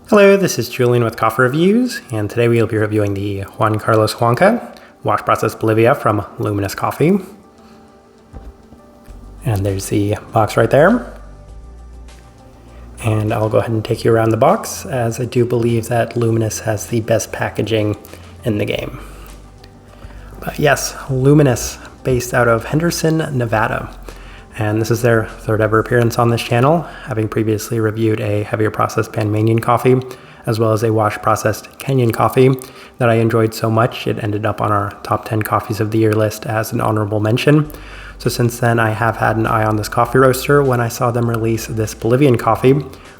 Hello, this is Julian with Coffee Reviews, and today we will be reviewing the Juan Carlos Huanca Wash Process Bolivia from Luminous Coffee. And there's the box right there. And I'll go ahead and take you around the box, as I do believe that Luminous has the best packaging in the game. But yes, Luminous, based out of Henderson, Nevada. And this is their third ever appearance on this channel, having previously reviewed a heavier processed Panamanian coffee, as well as a wash processed Kenyan coffee that I enjoyed so much it ended up on our top 10 coffees of the year list as an honorable mention. So since then I have had an eye on this coffee roaster when I saw them release this Bolivian coffee,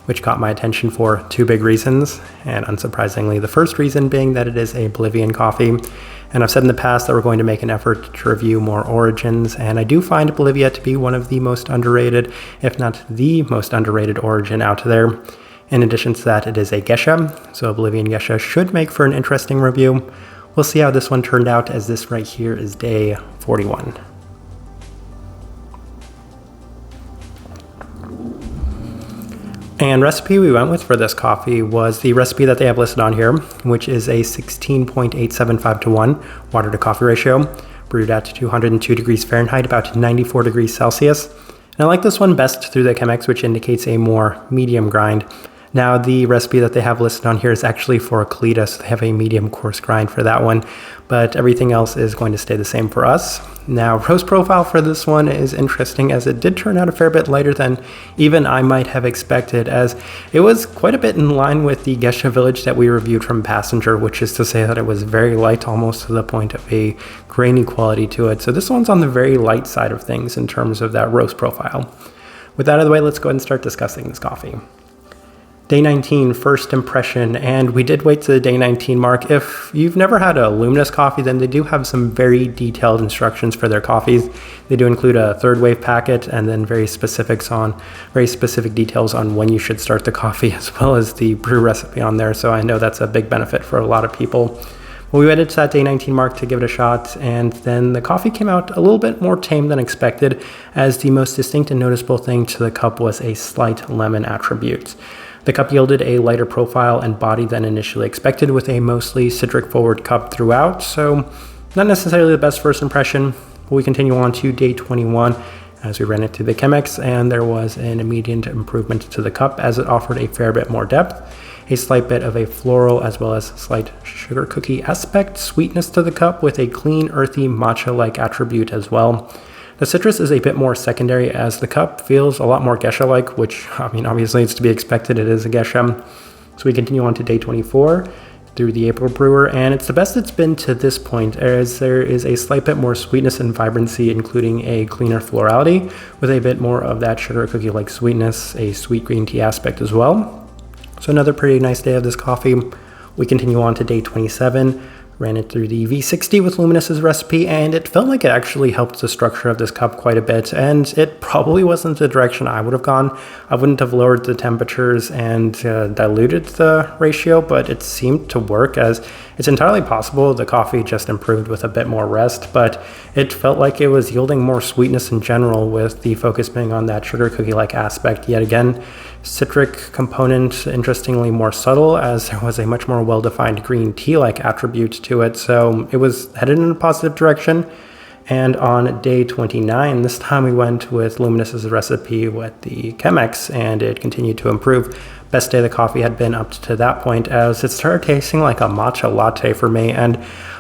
which caught my attention for two big reasons. And unsurprisingly, the first reason being that it is a Bolivian coffee. And I've said in the past that we're going to make an effort to review more origins, and I do find Bolivia to be one of the most underrated, if not the most underrated origin out there. In addition to that, it is a geisha, so a Bolivian geisha should make for an interesting review. We'll see how this one turned out, as this right here is day 41. And recipe we went with for this coffee was the recipe that they have listed on here, which is a 16.875 to 1 water to coffee ratio, brewed at 202 degrees Fahrenheit, about 94 degrees Celsius. And I like this one best through the Chemex, which indicates a more medium grind. Now, the recipe that they have listed on here is actually for a Kalita, so they have a medium coarse grind for that one, but everything else is going to stay the same for us. Now, roast profile for this one is interesting, as it did turn out a fair bit lighter than even I might have expected, as it was quite a bit in line with the Geisha Village that we reviewed from Passenger, which is to say that it was very light, almost to the point of a grainy quality to it. So this one's on the very light side of things in terms of that roast profile. With that out of the way, let's go ahead and start discussing this coffee. Day 19, first impression, and we did wait to the day 19 mark. If you've never had a Luminous coffee, then they do have some very detailed instructions for their coffees. They do include a third wave packet and then very specific details on when you should start the coffee, as well as the brew recipe on there. So I know that's a big benefit for a lot of people. Well, we waited to that day 19 mark to give it a shot, and then the coffee came out a little bit more tame than expected, as the most distinct and noticeable thing to the cup was a slight lemon attribute. The cup yielded a lighter profile and body than initially expected, with a mostly citric forward cup throughout, so not necessarily the best first impression. We continue on to day 21 as we ran it through the Chemex, and there was an immediate improvement to the cup as it offered a fair bit more depth, a slight bit of a floral as well as slight sugar cookie aspect, sweetness to the cup with a clean, earthy, matcha-like attribute as well. The citrus is a bit more secondary, as the cup feels a lot more geisha-like, which, I mean, obviously it's to be expected, it is a geisha. So we continue on to day 24 through the April brewer, and it's the best it's been to this point, as there is a slight bit more sweetness and vibrancy, including a cleaner florality, with a bit more of that sugar cookie-like sweetness, a sweet green tea aspect as well. So another pretty nice day of this coffee. We continue on to day 27. Ran it through the V60 with Luminous's recipe, and it felt like it actually helped the structure of this cup quite a bit, and it probably wasn't the direction I would have gone. I wouldn't have lowered the temperatures and diluted the ratio, but it seemed to work, as it's entirely possible the coffee just improved with a bit more rest, but it felt like it was yielding more sweetness in general, with the focus being on that sugar cookie-like aspect yet again. Citric component, interestingly more subtle, as there was a much more well-defined green tea-like attribute to it, so it was headed in a positive direction. And on day 29, this time we went with Luminous's recipe with the Chemex, and it continued to improve. Best day the coffee had been up to that point, as it started tasting like a matcha latte for me. And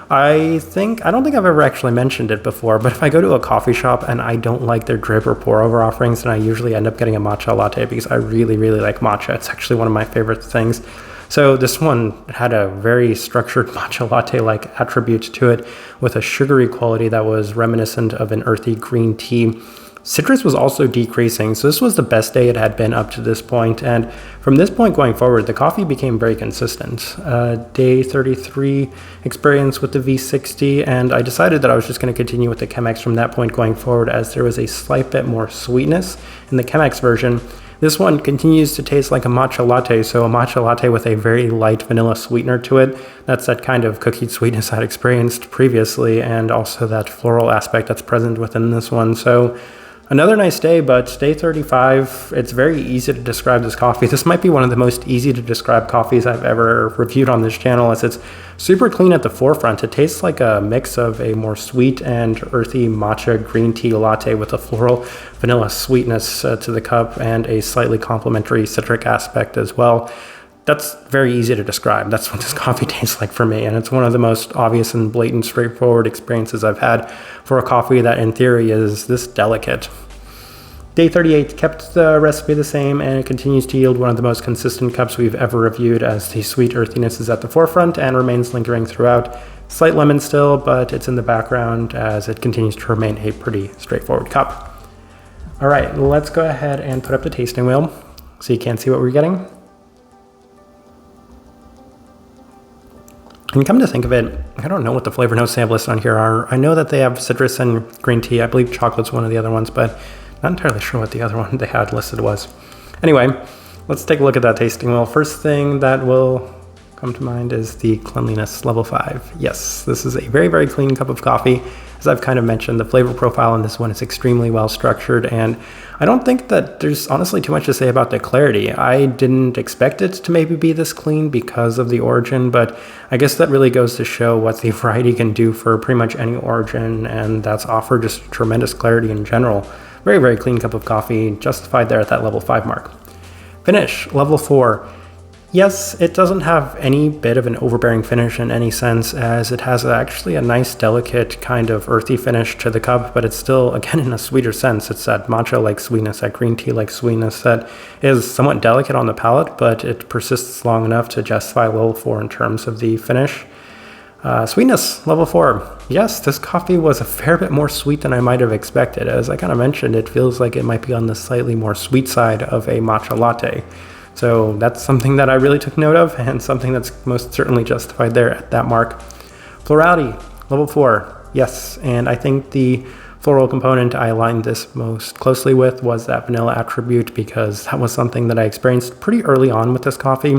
I don't think I've ever actually mentioned it before, but if I go to a coffee shop and I don't like their drip or pour over offerings, then I usually end up getting a matcha latte, because I really, really like matcha. It's actually one of my favorite things. So this one had a very structured matcha latte-like attribute to it, with a sugary quality that was reminiscent of an earthy green tea. Citrus was also decreasing, so this was the best day it had been up to this point, and from this point going forward, the coffee became very consistent. Day 33 experience with the V60, and I decided that I was just going to continue with the Chemex from that point going forward, as there was a slight bit more sweetness in the Chemex version. This one continues to taste like a matcha latte, so a matcha latte with a very light vanilla sweetener to it. That's that kind of cookied sweetness I'd experienced previously, and also that floral aspect that's present within this one. So Another nice day, but day 35, it's very easy to describe this coffee. This might be one of the most easy to describe coffees I've ever reviewed on this channel, as it's super clean at the forefront. It tastes like a mix of a more sweet and earthy matcha green tea latte with a floral vanilla sweetness to the cup and a slightly complementary citric aspect as well. That's very easy to describe. That's what this coffee tastes like for me, and it's one of the most obvious and blatant, straightforward experiences I've had for a coffee that in theory is this delicate. Day 38 kept the recipe the same, and it continues to yield one of the most consistent cups we've ever reviewed, as the sweet earthiness is at the forefront and remains lingering throughout. Slight lemon still, but it's in the background as it continues to remain a pretty straightforward cup. All right, let's go ahead and put up the tasting wheel so you can see what we're getting. And come to think of it, I don't know what the flavor notes they have listed on here are. I know that they have citrus and green tea. I believe chocolate's one of the other ones, but not entirely sure what the other one they had listed was. Anyway, let's take a look at that tasting wheel. First thing that will come to mind is the cleanliness level 5. Yes, this is a very, very clean cup of coffee. As I've kind of mentioned, the flavor profile in this one is extremely well structured, and I don't think that there's honestly too much to say about the clarity. I didn't expect it to maybe be this clean because of the origin, but I guess that really goes to show what the variety can do for pretty much any origin, and that's offered just tremendous clarity in general. Very, very clean cup of coffee, justified there at that level 5 mark. Finish, level 4. Yes, it doesn't have any bit of an overbearing finish in any sense, as it has actually a nice, delicate kind of earthy finish to the cup, but it's still, again, in a sweeter sense. It's that matcha-like sweetness, that green tea-like sweetness that is somewhat delicate on the palate, but it persists long enough to justify level 4 in terms of the finish. Sweetness, level 4. Yes, this coffee was a fair bit more sweet than I might have expected. As I kind of mentioned, it feels like it might be on the slightly more sweet side of a matcha latte. So that's something that I really took note of, and something that's most certainly justified there at that mark. Florality, level 4. Yes, and I think the floral component I aligned this most closely with was that vanilla attribute, because that was something that I experienced pretty early on with this coffee,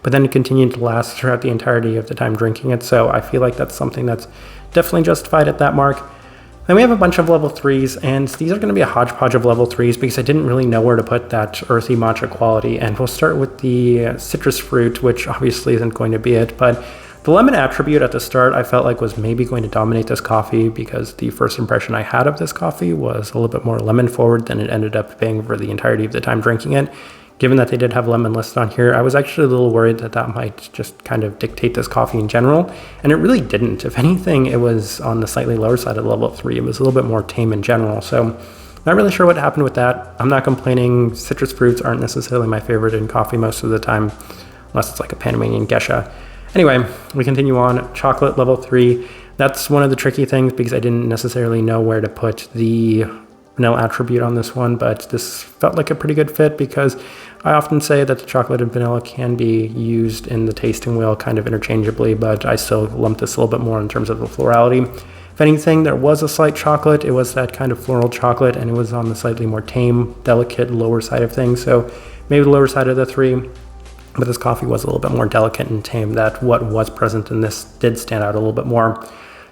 but then it continued to last throughout the entirety of the time drinking it. So I feel like that's something that's definitely justified at that mark. Then we have a bunch of level 3s, and these are going to be a hodgepodge of level 3s because I didn't really know where to put that earthy matcha quality. And we'll start with the citrus fruit, which obviously isn't going to be it, but the lemon attribute at the start I felt like was maybe going to dominate this coffee, because the first impression I had of this coffee was a little bit more lemon forward than it ended up being for the entirety of the time drinking it. Given that they did have lemon listed on here, I was actually a little worried that that might just kind of dictate this coffee in general, and it really didn't. If anything, it was on the slightly lower side of level 3. It was a little bit more tame in general, so not really sure what happened with that. I'm not complaining. Citrus fruits aren't necessarily my favorite in coffee most of the time, unless it's like a Panamanian geisha. Anyway, we continue on. Chocolate, level 3. That's one of the tricky things because I didn't necessarily know where to put the vanilla attribute on this one, but this felt like a pretty good fit because I often say that the chocolate and vanilla can be used in the tasting wheel kind of interchangeably, but I still lump this a little bit more in terms of the florality. If anything, there was a slight chocolate. It was that kind of floral chocolate, and it was on the slightly more tame, delicate, lower side of things, so maybe the lower side of the 3. But this coffee was a little bit more delicate and tame. That what was present in this did stand out a little bit more.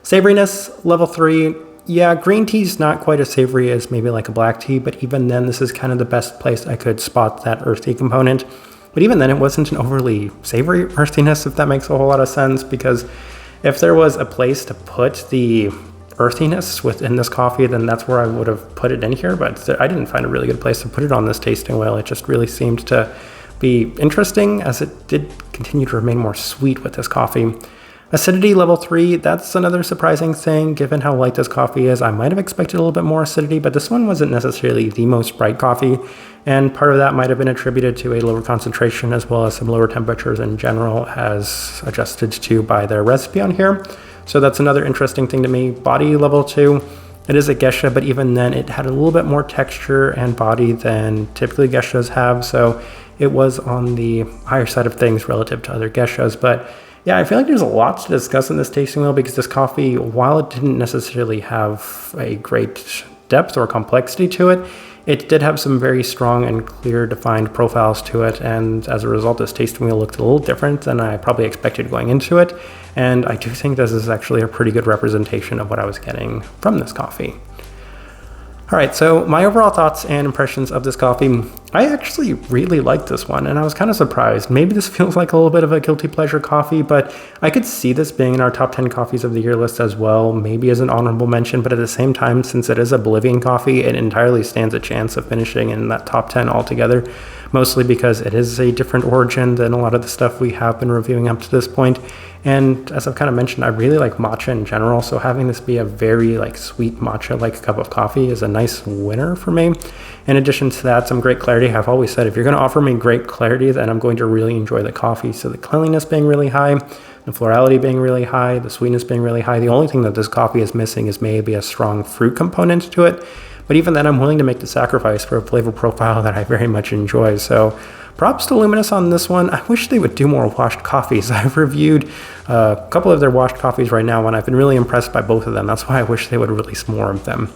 Savoriness, level 3. Yeah, green tea's not quite as savory as maybe like a black tea, but even then, this is kind of the best place I could spot that earthy component. But even then, it wasn't an overly savory earthiness, if that makes a whole lot of sense, because if there was a place to put the earthiness within this coffee, then that's where I would have put it in here, but I didn't find a really good place to put it on this tasting wheel. It just really seemed to be interesting, as it did continue to remain more sweet with this coffee. Acidity, level 3, that's another surprising thing. Given how light this coffee is, I might have expected a little bit more acidity, but this one wasn't necessarily the most bright coffee, and part of that might have been attributed to a lower concentration as well as some lower temperatures in general, as adjusted to by their recipe on here. So that's another interesting thing to me. Body, level 2, it is a geisha, but even then it had a little bit more texture and body than typically geishas have, so it was on the higher side of things relative to other geishas. But yeah, I feel like there's a lot to discuss in this tasting wheel, because this coffee, while it didn't necessarily have a great depth or complexity to it, it did have some very strong and clear defined profiles to it, and as a result, this tasting wheel looked a little different than I probably expected going into it, and I do think this is actually a pretty good representation of what I was getting from this coffee. All right, so my overall thoughts and impressions of this coffee, I actually really like this one, and I was kind of surprised. Maybe this feels like a little bit of a guilty pleasure coffee, but I could see this being in our top 10 coffees of the year list as well, maybe as an honorable mention, but at the same time, since it is a Bolivian coffee, it entirely stands a chance of finishing in that top 10 altogether, mostly because it is a different origin than a lot of the stuff we have been reviewing up to this point. And as I've kind of mentioned, I really like matcha in general, so having this be a very sweet matcha-like cup of coffee is a nice winner for me. In addition to that, some great clarity. I've always said if you're going to offer me great clarity, then I'm going to really enjoy the coffee. So the cleanliness being really high, the florality being really high, the sweetness being really high. The only thing that this coffee is missing is maybe a strong fruit component to it. But even then, I'm willing to make the sacrifice for a flavor profile that I very much enjoy. So props to Luminous on this one. I wish they would do more washed coffees. I've reviewed a couple of their washed coffees right now, and I've been really impressed by both of them. That's why I wish they would release more of them.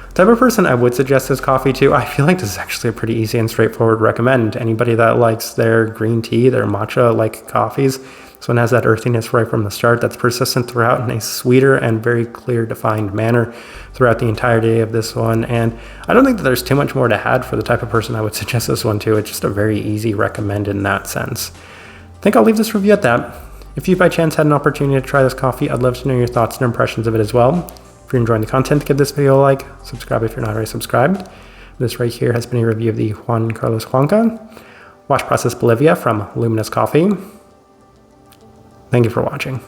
The type of person I would suggest this coffee to, I feel like this is actually a pretty easy and straightforward recommend. Anybody that likes their green tea, their matcha-like coffees. This one has that earthiness right from the start that's persistent throughout in a sweeter and very clear defined manner throughout the entirety of this one. And I don't think that there's too much more to add for the type of person I would suggest this one to. It's just a very easy recommend in that sense. I think I'll leave this review at that. If you by chance had an opportunity to try this coffee, I'd love to know your thoughts and impressions of it as well. If you're enjoying the content, give this video a like, subscribe if you're not already subscribed. This right here has been a review of the Juan Carlos Huanca Wash Process Bolivia from Luminous Coffee. Thank you for watching.